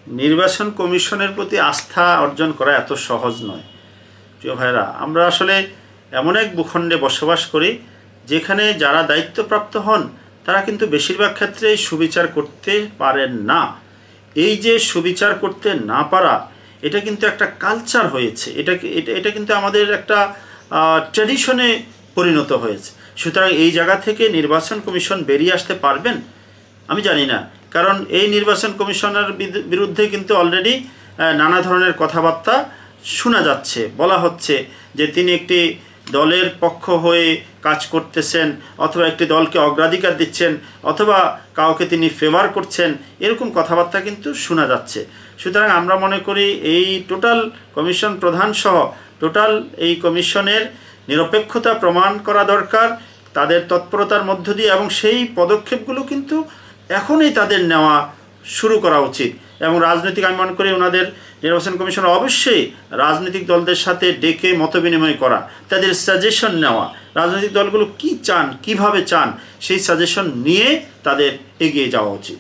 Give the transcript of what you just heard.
নির্বাচন কমিশনের প্রতি আস্থা অর্জন করা এত সহজ নয় প্রিয় ভাইরা। আমরা আসলে এমন এক ভূখণ্ডে বসবাস করি যেখানে যারা দায়িত্বপ্রাপ্ত হন তারা কিন্তু বেশিরভাগ ক্ষেত্রেই সুবিচার করতে পারেন না। এই যে সুবিচার করতে না পারা, এটা কিন্তু একটা কালচার হয়েছে, এটা কিন্তু আমাদের একটা ট্র্যাডিশনে পরিণত হয়েছে। সুতরাং এই জায়গা থেকে নির্বাচন কমিশন বেরিয়ে আসতে পারবেন আমি জানি না, কারণ এই নির্বাচন কমিশনের বিরুদ্ধে কিন্তু অলরেডি নানা ধরনের কথাবার্তা শোনা যাচ্ছে। বলা হচ্ছে যে তিনি একটি দলের পক্ষ হয়ে কাজ করতেছেন, অথবা একটি দলকে অগ্রাধিকার দিচ্ছেন, অথবা কাউকে তিনি ফেভার করছেন, এরকম কথাবার্তা কিন্তু শোনা যাচ্ছে। সুতরাং আমরা মনে করি এই টোটাল কমিশন প্রধান সহ টোটাল এই কমিশনের নিরপেক্ষতা প্রমাণ করা দরকার তাদের তৎপরতার মধ্য দিয়ে, এবং সেই পদক্ষেপগুলো কিন্তু এখনই তাদের নেওয়া শুরু করা উচিত। এবং রাজনৈতিক, আমি মনে করি ওনাদের নির্বাচন কমিশন অবশ্যই রাজনৈতিক দলদের সাথে ডেকে মতবিনিময় করা, তাদের সাজেশন নেওয়া, রাজনৈতিক দলগুলো কি চান, কিভাবে চান, সেই সাজেশন নিয়ে তাদের এগিয়ে যাওয়া উচিত।